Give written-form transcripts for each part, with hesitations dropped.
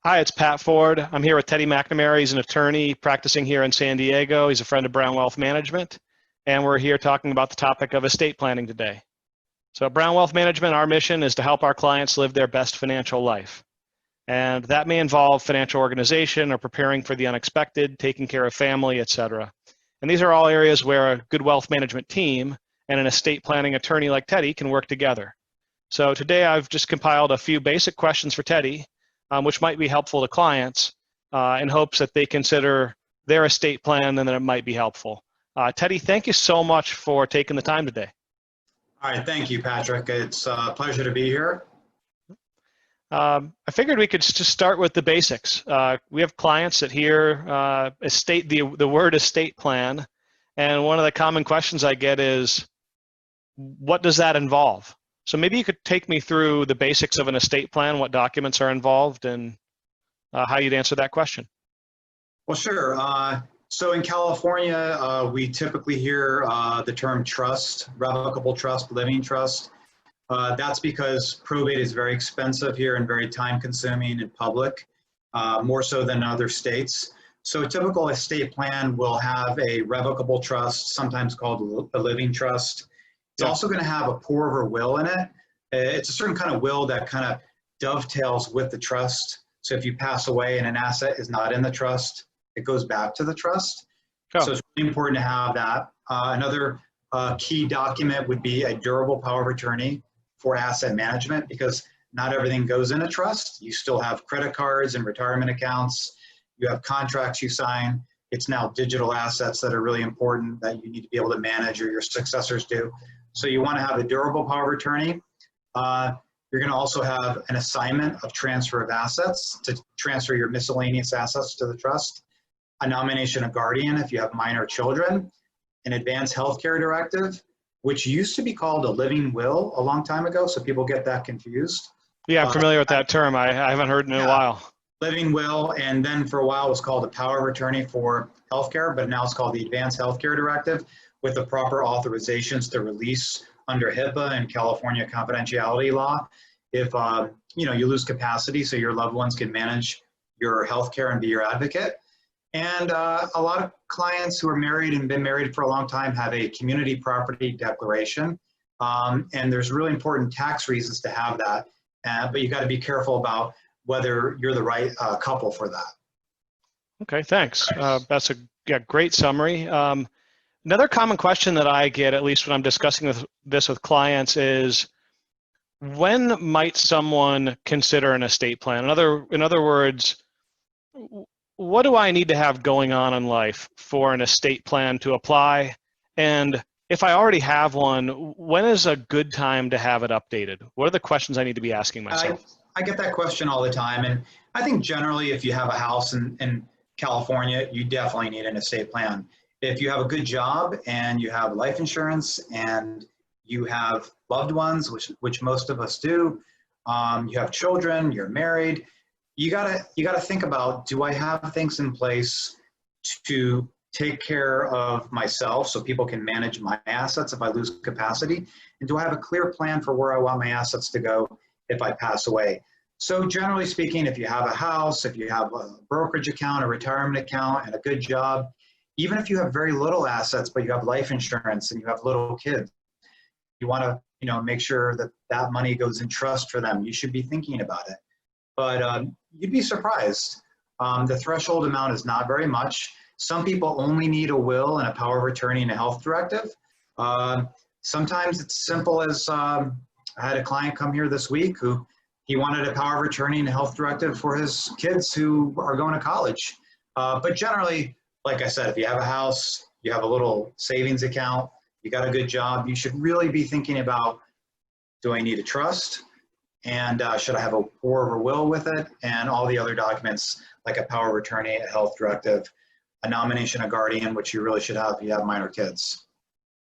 Hi, it's Pat Ford. I'm here with Teddy McNamara. He's an attorney practicing here in San Diego. He's a friend of Brown Wealth Management, and we're here talking about the topic of estate planning today. So at Brown Wealth Management, our mission is to help our clients live their best financial life. And that may involve financial organization or preparing for the unexpected, taking care of family, etc. And these are all areas where a good wealth management team and an estate planning attorney like Teddy can work together. So today I've just compiled a few basic questions for Teddy, which might be helpful to clients in hopes that they consider their estate plan and that it might be helpful. Teddy, thank you so much for taking the time today. All right, thank you, Patrick. It's a pleasure to be here. I figured we could just start with the basics. We have clients that hear the word estate plan, and one of the common questions I get is, what does that involve? So maybe you could take me through the basics of an estate plan, what documents are involved, and how you'd answer that question. Well, sure. So in California, we typically hear the term trust, revocable trust, living trust. That's because probate is very expensive here and very time-consuming in public, more so than other states. So a typical estate plan will have a revocable trust, sometimes called a living trust. It's also going to have a pour-over will in it. It's a certain kind of will that kind of dovetails with the trust. So if you pass away and an asset is not in the trust, it goes back to the trust. Oh. So it's really important to have that. Another key document would be a durable power of attorney for asset management, because not everything goes in a trust. You still have credit cards and retirement accounts. You have contracts you sign. It's now digital assets that are really important that you need to be able to manage, or your successors do. So you want to have a durable power of attorney. You're going to also have an assignment of transfer of assets to transfer your miscellaneous assets to the trust, a nomination of guardian if you have minor children, an advanced healthcare directive, which used to be called a living will a long time ago, so people get that confused. Yeah, I'm familiar with that term. I haven't heard it in a while. Living will, and then for a while it was called a power of attorney for healthcare, but now it's called the advanced healthcare directive, with the proper authorizations to release under HIPAA and California confidentiality law if you lose capacity, so your loved ones can manage your healthcare and be your advocate. And a lot of clients who are married and been married for a long time have a community property declaration, and there's really important tax reasons to have that, but you got to be careful about whether you're the right couple for that. Okay, thanks. That's a great summary. Another common question that I get, at least when I'm discussing this with clients, is when might someone consider an estate plan? In other words, what do I need to have going on in life for an estate plan to apply? And if I already have one, when is a good time to have it updated? What are the questions I need to be asking myself? I get that question all the time. And I think generally if you have a house in California, you definitely need an estate plan. If you have a good job and you have life insurance and you have loved ones, which most of us do, you have children, you're married, you gotta think about, do I have things in place to take care of myself so people can manage my assets if I lose capacity? And do I have a clear plan for where I want my assets to go if I pass away? So generally speaking, if you have a house, if you have a brokerage account, a retirement account, and a good job, even if you have very little assets, but you have life insurance and you have little kids, you want to make sure that that money goes in trust for them. You should be thinking about it. But you'd be surprised. The threshold amount is not very much. Some people only need a will and a power of attorney and a health directive. Sometimes it's simple as, I had a client come here this week who he wanted a power of attorney and a health directive for his kids who are going to college. But generally, like I said, if you have a house, you have a little savings account, you got a good job, you should really be thinking about, do I need a trust? And should I have a pour-over will with it? And all the other documents like a power of attorney, a health directive, a nomination of guardian, which you really should have if you have minor kids.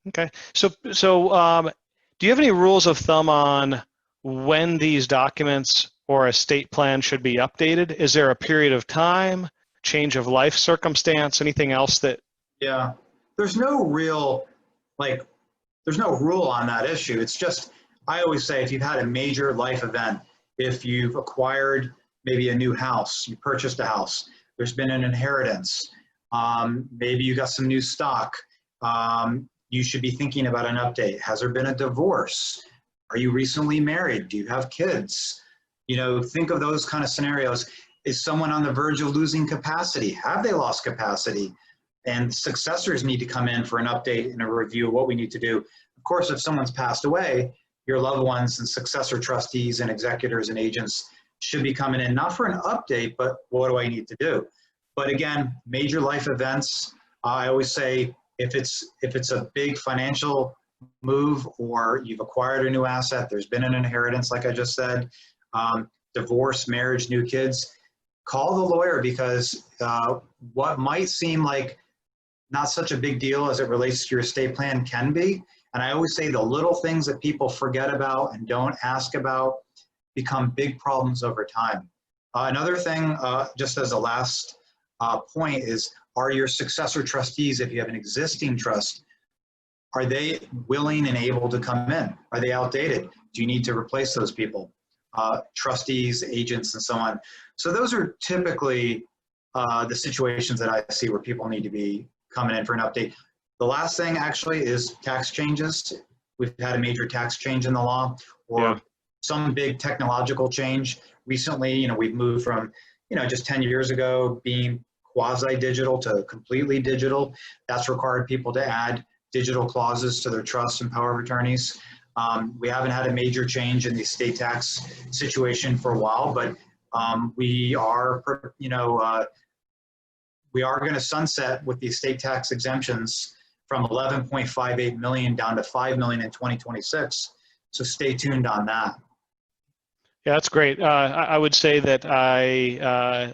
Okay, so do you have any rules of thumb on when these documents or estate plan should be updated? Is there a period of time, change of life circumstance, anything else that? Yeah, there's no real, there's no rule on that issue. It's just, I always say if you've had a major life event, if you've acquired maybe a new house, you purchased a house, there's been an inheritance, maybe you got some new stock, you should be thinking about an update. Has there been a divorce? Are you recently married? Do you have kids? You know, think of those kind of scenarios. Is someone on the verge of losing capacity? Have they lost capacity? And successors need to come in for an update and a review of what we need to do. Of course, if someone's passed away, your loved ones and successor trustees and executors and agents should be coming in, not for an update, but what do I need to do? But again, major life events, I always say, if it's a big financial move or you've acquired a new asset, there's been an inheritance, like I just said, divorce, marriage, new kids, call the lawyer, because what might seem like not such a big deal as it relates to your estate plan can be. And I always say the little things that people forget about and don't ask about become big problems over time. Another thing, just as a last point, is, are your successor trustees, if you have an existing trust, are they willing and able to come in? Are they outdated? Do you need to replace those people? Trustees, agents, and so on. So those are typically the situations that I see where people need to be coming in for an update. The last thing actually is tax changes. We've had a major tax change in the law, or some big technological change. Recently, you know, we've moved from, you know, just 10 years ago being quasi-digital to completely digital. That's required people to add digital clauses to their trusts and power of attorneys. We haven't had a major change in the estate tax situation for a while, but we are, you know, we are going to sunset with the estate tax exemptions from 11.58 million down to 5 million in 2026. So stay tuned on that. Yeah, that's great. I would say that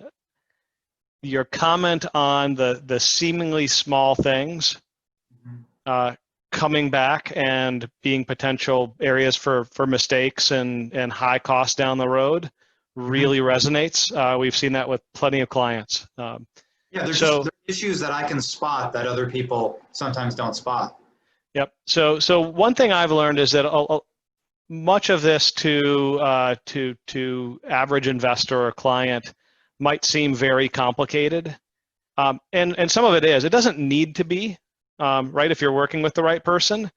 your comment on the seemingly small things coming back and being potential areas for mistakes and high costs down the road really resonates. We've seen that with plenty of clients. Yeah, there's issues that I can spot that other people sometimes don't spot. Yep. So one thing I've learned is that much of this to average investor or client might seem very complicated, and some of it is. It doesn't need to be, right, if you're working with the right person,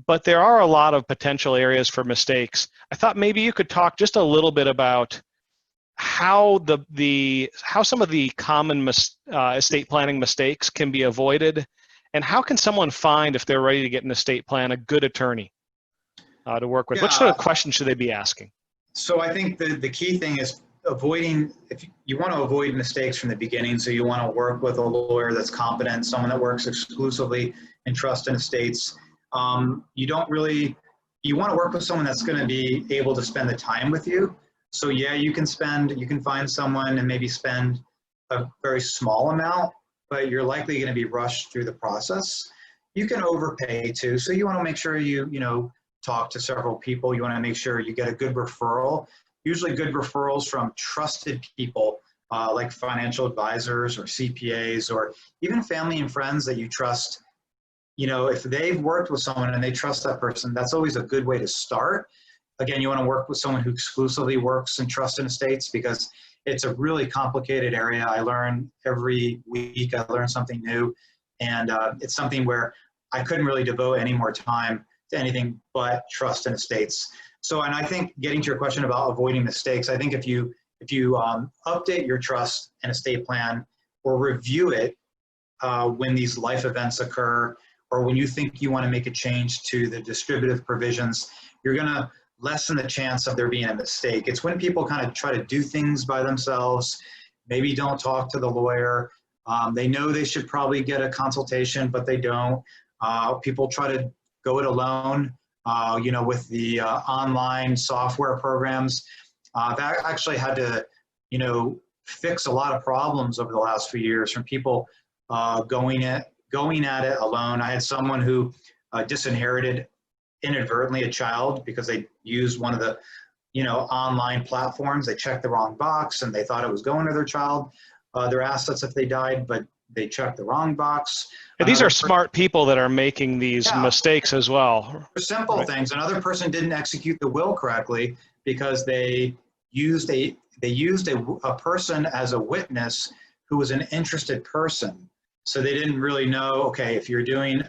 but there are a lot of potential areas for mistakes. I thought maybe you could talk just a little bit about how how some of the common estate planning mistakes can be avoided, and how can someone find, if they're ready to get an estate plan, a good attorney to work with? What sort of questions should they be asking? So I think the key thing is avoiding, if you want to avoid mistakes from the beginning, so you want to work with a lawyer that's competent, someone that works exclusively in trust and estates. You want to work with someone that's going to be able to spend the time with you. So yeah, you can find someone and maybe spend a very small amount, but you're likely going to be rushed through the process. You can overpay too. So you want to make sure you talk to several people. You want to make sure you get a good referral. Usually good referrals from trusted people like financial advisors or CPAs or even family and friends that you trust. You know, if they've worked with someone and they trust that person, that's always a good way to start. Again, you want to work with someone who exclusively works in trust and estates, because it's a really complicated area. I learn every week, I learn something new. And it's something where I couldn't really devote any more time to anything but trust and estates. So, and I think getting to your question about avoiding mistakes, I think if you update your trust and estate plan or review it when these life events occur, or when you think you want to make a change to the distributive provisions, you're going to lessen the chance of there being a mistake. It's when people kind of try to do things by themselves, maybe don't talk to the lawyer. They know they should probably get a consultation, but they don't. People try to go it alone, with the online software programs. I've actually had to, fix a lot of problems over the last few years from people going at it alone. I had someone who disinherited inadvertently a child because they used one of the, online platforms. They checked the wrong box and they thought it was going to their child, their assets if they died, but they checked the wrong box. And these are smart people that are making these mistakes as well. Simple things. Another person didn't execute the will correctly because they used a they used a person as a witness who was an interested person. So they didn't really know, okay, if you're doing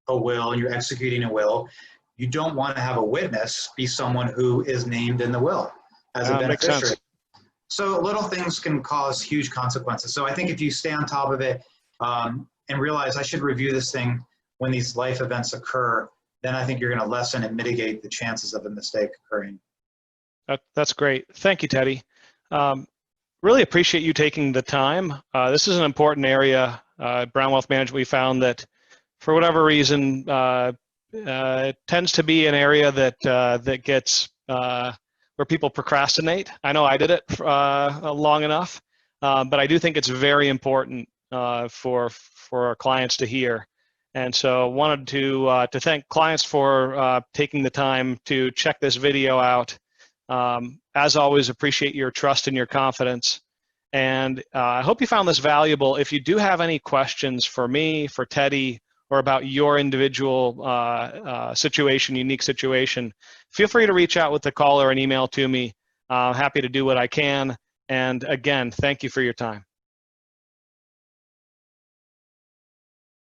a will and you're executing a will, you don't want to have a witness be someone who is named in the will as a Makes beneficiary. sense. So little things can cause huge consequences. So I think if you stay on top of it and realize I should review this thing when these life events occur, then I think you're going to lessen and mitigate the chances of a mistake occurring. That's great. Thank you, Teddy. Really appreciate you taking the time. This is an important area. Brown Wealth Management, we found that for whatever reason, it tends to be an area that that gets where people procrastinate. I know I did it long enough, but I do think it's very important for our clients to hear. And so wanted to thank clients for taking the time to check this video out. As always, appreciate your trust and your confidence. And I hope you found this valuable. If you do have any questions for me, for Teddy, or about your individual situation, unique situation, feel free to reach out with a call or an email to me. Happy to do what I can. And again, thank you for your time.